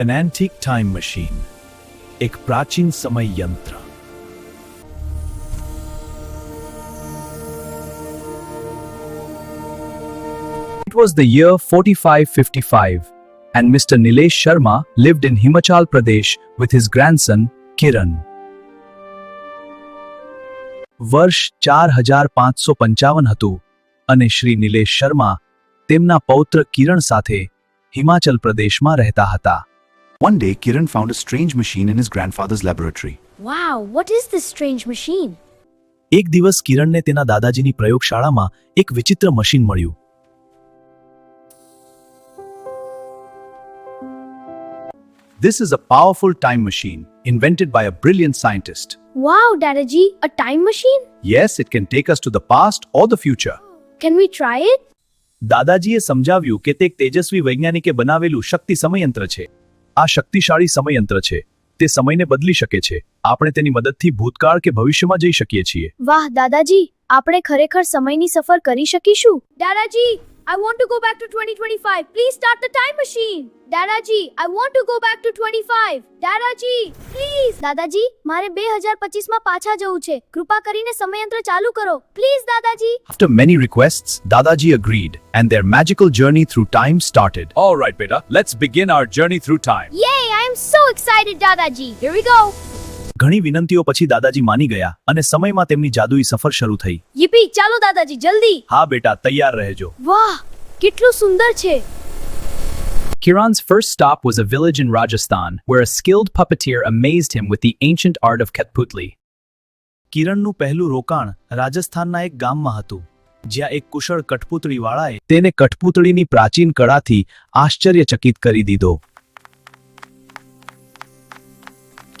An antique time machine. એક પ્રાચીન સમય યંત્ર. It was the year 4555 and Mr. Nilesh Sharma lived in Himachal Pradesh with his grandson Kiran. વર્ષ 4555 હતું અને શ્રી નિલેશ શર્મા તેમના પૌત્ર કિરણ સાથે હિમાચલ પ્રદેશમાં રહેતા હતા. One day, Kiran found a strange machine in his grandfather's laboratory. Wow, what is this strange machine? એક દિવસ કિરણને તેના દાદાજીની પ્રયોગશાળામાં એક વિચિત્ર મશીન મળ્યું. This is a powerful time machine invented by a brilliant scientist. Wow, Dadaji, a time machine? Yes, it can take us to the past or the future. Can we try it? દાદાજીએ સમજાવ્યું કે તે એક તેજસ્વી વૈજ્ઞાનિકે બનાવેલું શક્તિ સમયયંત્ર છે. આ શક્તિશાળી સમયયંત્ર છે. તે સમયને બદલી શકે છે. આપણે તેની મદદથી ભૂતકાળ કે ભવિષ્યમાં જઈ શકીએ છીએ. વાહ દાદાજી, આપણે ખરેખર સમયની સફર કરી શકીશું. Dadaji, I want to go back to 2025. Please start the time machine. Dadaji, I want to go back to 25. Dadaji, please. દાદાજી, મારે 2025 માં પાછા જવું છે. કૃપા કરીને સમયયંત્ર ચાલુ કરો. Please દાદાજી. After many requests, Dadaji agreed and their magical journey through time started. All right, beta, let's begin our journey through time. Yay, I am so excited Dadaji. Here we go. ઘણી વિનંતીઓ પછી દાદાજી માની ગયા અને સમયમાં તેમની જાદુઈ સફર શરૂ થઈ. yippee, ચાલો દાદાજી જલ્દી. હા બેટા, તૈયાર રહેજો. વાહ, કેટલું સુંદર છે. Kiran's first stop was a village in Rajasthan, where a skilled puppeteer amazed him with the ancient art of Kathputli. કિરણનું પહેલું રોકાણ રાજસ્થાનના એક ગામમાં હતું, જ્યાં એક કુશળ કઠપૂતળીવાળાએ તેને કઠપૂતળીની પ્રાચીન કળાથી આશ્ચર્યચકિત કરી દીધો.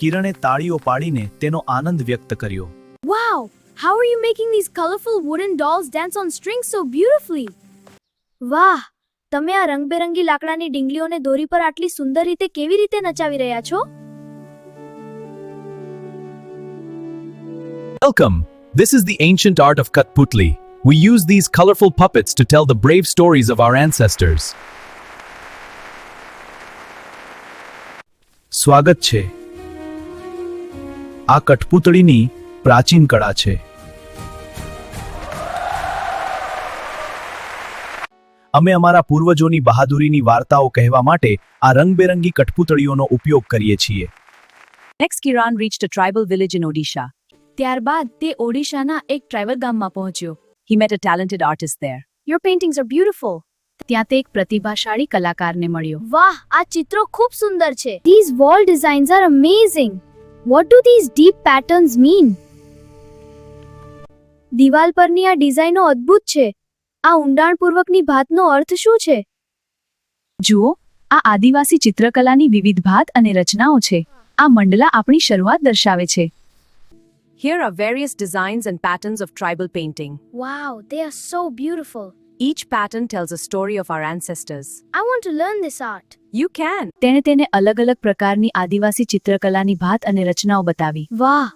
કિરણે તાળીઓ પાડીને તેનો આનંદ વ્યક્ત કર્યો. Wow, how are you making these colorful wooden dolls dance on strings so beautifully? વાહ, તમે આ રંગબેરંગી લાકડાની ડીંગલીઓને દોરી પર આટલી સુંદર રીતે કેવી રીતે નચાવી રહ્યા છો? Welcome. This is the ancient art of Kathputli. We use these colorful puppets to tell the brave stories of our ancestors. સ્વાગત છે. આ કઠપૂતળીની પ્રાચીન કળા છે. અમે અમારા પૂર્વજોની બહાદુરીની વાર્તાઓ કહેવા માટે આ રંગબેરંગી કઠપૂતળીઓનો ઉપયોગ કરીએ છીએ. Next, Kiran reached a tribal village in Odisha. ત્યારબાદ તે ઓડિશાના એક ટ્રાઇબલ ગામમાં પહોંચ્યો. He met a talented artist there. Your paintings are beautiful. ત્યાં તે એક પ્રતિભાશાળી કલાકારને મળ્યો. વાહ, આ ચિત્રો ખૂબ સુંદર છે. These wall designs are amazing. What do these deep patterns mean? દિવાલ પરની આ ડિઝાઇનો અદ્ભુત છે. આ ઊંડાણપૂર્વકની ભાતનો અર્થ શું છે? જુઓ, આ આદિવાસી ચિત્રકલાની વિવિધ ભાત અને રચનાઓ છે. આ મંડલા આપણી શરૂઆત દર્શાવે છે. Here are various designs and patterns of tribal painting. Wow, they are so beautiful. Each pattern tells a story of our ancestors. I want to learn this art. You can. તેણે તેને અલગ-અલગ પ્રકારની આદિવાસી ચિત્રકલાની ભાત અને રચનાઓ બતાવી. વાહ,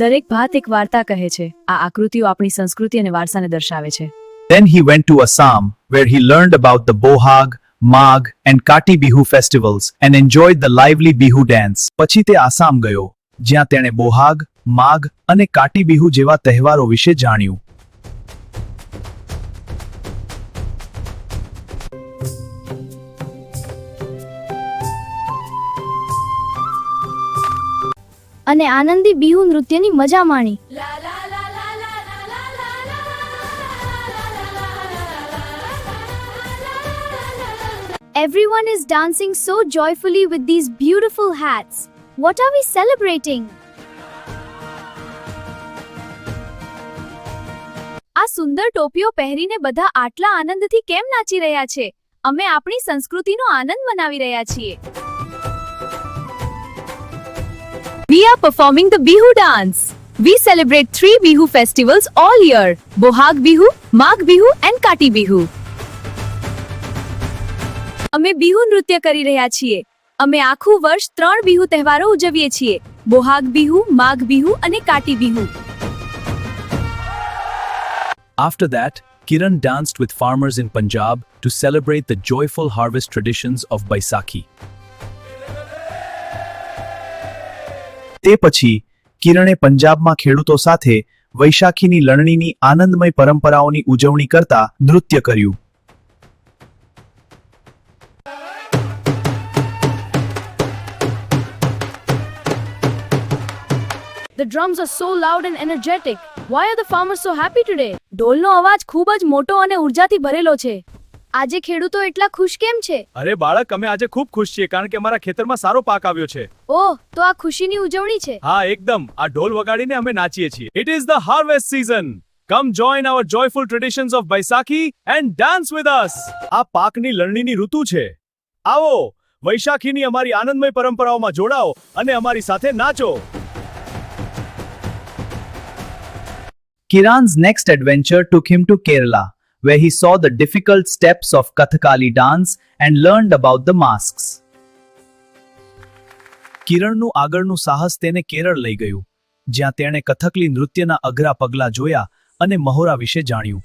દરેક ભાત એક વાર્તા કહે છે. આ આકૃતિઓ આપણી સંસ્કૃતિ અને વારસાને દર્શાવે છે. Then he went to Assam, where he learned about the Bohag, Magh and Kati Bihu festivals and enjoyed the lively Bihu dance. પછી તે આસામ ગયો, જ્યાં તેણે બોહાગ, માઘ અને કાટી બિહુ જેવા તહેવારો વિશે જાણ્યું. અને આનંદી બિહુ નૃત્યની મજા માણી. Everyone is dancing so joyfully with these beautiful hats. What are we celebrating? આ સુંદર ટોપીઓ પહેરીને બધા આટલા આનંદથી કેમ નાચી રહ્યા છે? અમે આપણી સંસ્કૃતિનો આનંદ મનાવી રહ્યા છીએ. We are performing the Bihu dance. We celebrate 3 Bihu festivals all year: Bohag Bihu, Magh Bihu and Kati Bihu. અમે બિહુ નૃત્ય કરી રહ્યા છીએ. અમે આખું વર્ષ 3 બિહુ તહેવારો ઉજવીએ છીએ: બોહાગ બિહુ, માઘ બિહુ અને કાટી Bihu. After that, Kiran danced with farmers in Punjab to celebrate the joyful harvest traditions of Baisakhi. તે પછી કિરણે પંજાબમાં ખેડૂતો સાથે વૈશાખીની લણણીની આનંદમય પરંપરાઓની ઉજવણી કરતા નૃત્ય કર્યું. The drums are so loud and energetic. Why are the farmers so happy today? ઢોલનો અવાજ ખૂબ જ મોટો અને ઉર્જાથી ભરેલો છે. આજે ખેડૂતો એટલા ખુશ કેમ છે? અરે બાળક, અમે આજે ખૂબ ખુશ છીએ કારણ કે અમારા ખેતરમાં સારો પાક આવ્યો છે. ઓહ, તો આ ખુશીની ઉજવણી છે. હા, એકદમ. આ ઢોલ વગાડીને અમે નાચીએ છીએ. It is the harvest season. Come join our joyful traditions of Baisakhi and dance with us. આ પાકની લણણીની ઋતુ છે. આવો, વૈશાખીની અમારી આનંદમય પરંપરાઓમાં જોડાઓ અને અમારી સાથે નાચો. Kiran's next adventure took him to Kerala, where he saw the difficult steps of Kathakali dance and learned about the masks. કિરણનું આગળનું સાહસ તેને કેરળ લઈ ગયું, જ્યાં તેણે કથકલી નૃત્યના અઘરા પગલા જોયા અને મહોરા વિશે જાણ્યું.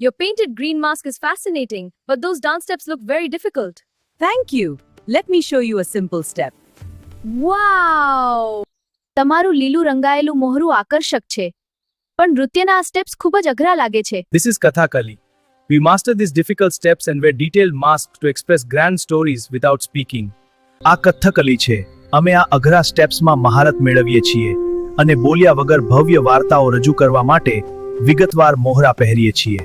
Your painted green mask is fascinating, but those dance steps look very difficult. Thank you. Let me show you a simple step. વાવ! તમારું લીલું રંગાયેલું મોહરું આકર્ષક છે, પણ નૃત્યના આ સ્ટેપ્સ ખૂબ જ અઘરા લાગે છે. This is Kathakali. We mastered these difficult steps and wear detailed masks to express grand stories without speaking. આ કથકલી છે. અમે આ અઘરા સ્ટેપ્સમાં મહારત મેળવીએ છીએ અને બોલ્યા વગર ભવ્ય વાર્તાઓ રજૂ કરવા માટે વિગતવાર મોહરા પહેરીએ છીએ.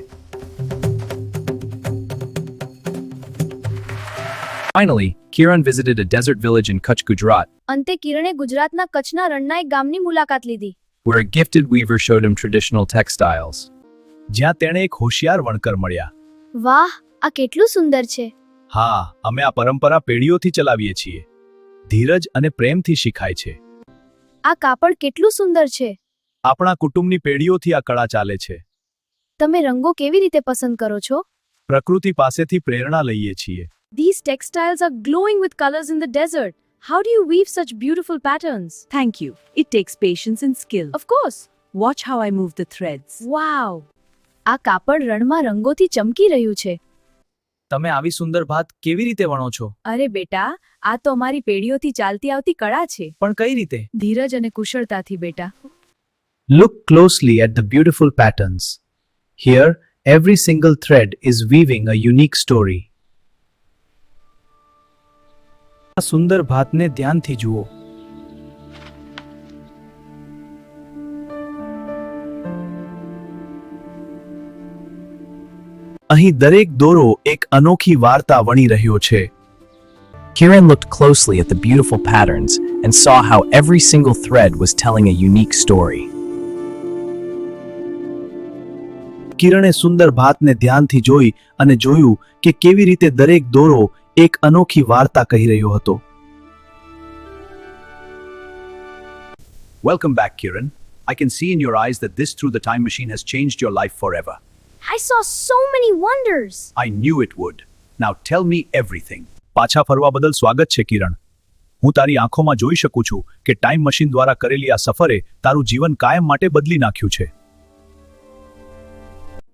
Finally, Kiran visited a desert village in Kutch, Gujarat, અંતે કિરણે ગુજરાતના કચ્છના રણના એક ગામની મુલાકાત લીધી, where a gifted weaver showed him traditional textiles. જ્યાં તેણે એક હોશિયાર વણકર મળ્યા. વાહ, આ કેટલું સુંદર છે. હા, અમે આ પરંપરા પેઢીઓથી ચલાવીએ છીએ. ધીરજ અને પ્રેમથી શીખાય છે. આ કાપડ કેટલું સુંદર છે. આપણા કુટુંબની પેઢીઓથી આ કળા ચાલે છે. તમે રંગો કેવી રીતે પસંદ કરો છો? પ્રકૃતિ પાસેથી પ્રેરણા લઈએ છીએ. These textiles are glowing with colors in the desert. How do you weave such beautiful patterns? Thank you. It takes patience and skill. Of course. Watch how I move the threads. Wow. આ કાપડ રણમાં રંગોથી ચમકી રહ્યું છે. તમે આવી સુંદર ભાત કેવી રીતે વણો છો? અરે બેટા, આ તો અમારી પેઢીઓથી ચાલતી આવતી કળા છે. પણ કઈ રીતે? ધીરજ અને કુશળતાથી બેટા. Look closely at the beautiful patterns. Here, every single thread is weaving a unique story. આ સુંદર ભાતને ધ્યાનથી જુઓ. અહીં દરેક દોરો એક અનોખી વાર્તા વણી રહ્યો છે. Kiran looked closely at the beautiful patterns and saw how every single thread was telling a unique story. કિરણે સુંદર ભાતને ધ્યાનથી જોઈ અને જોયું કે કેવી રીતે દરેક દોરો એક અનોખી વાર્તા કહી રહ્યો હતો. Welcome back, Kiran. I can see in your eyes that this through the time machine has changed your life forever. I saw so many wonders. I knew it would. Now tell me everything. પાછા ફરવા બદલ સ્વાગત છે, કિરણ. હું તારી આંખોમાં જોઈ શકું છું કે ટાઈમ મશીન દ્વારા કરેલી આ સફરે તારું જીવન કાયમ માટે બદલી નાખ્યું છે.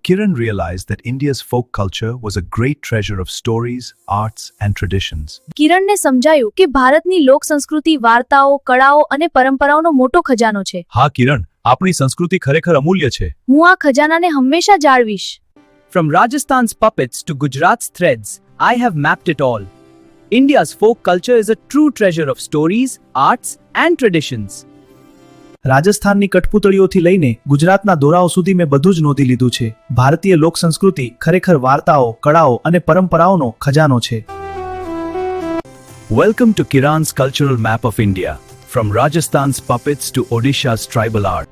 Kiran realized that India's folk culture was a great treasure of stories, arts and traditions. કિરણને સમજાયું કે ભારતની લોક સંસ્કૃતિ, વાર્તાઓ, કળાઓ અને પરંપરાઓનો મોટો ખજાનો છે. હા કિરણ, આપણી સંસ્કૃતિ ખરેખર અમૂલ્ય છે. હું આ ખજાનાને હંમેશા જાળવીશ. From Rajasthan's puppets to Gujarat's threads, I have mapped it all. India's folk culture is a true treasure of stories, arts and traditions. રાજસ્થાનની કઠપૂતળીઓથી લઈને ગુજરાતના દોરાઓ સુધી મેં બધું જ નોંધી લીધું છે. ભારતીય લોક સંસ્કૃતિ ખરેખર વાર્તાઓ, કળાઓ અને પરંપરાઓનો ખજાનો છે. Welcome to Kiran's cultural map of India, from Rajasthan's puppets to Odisha's tribal art.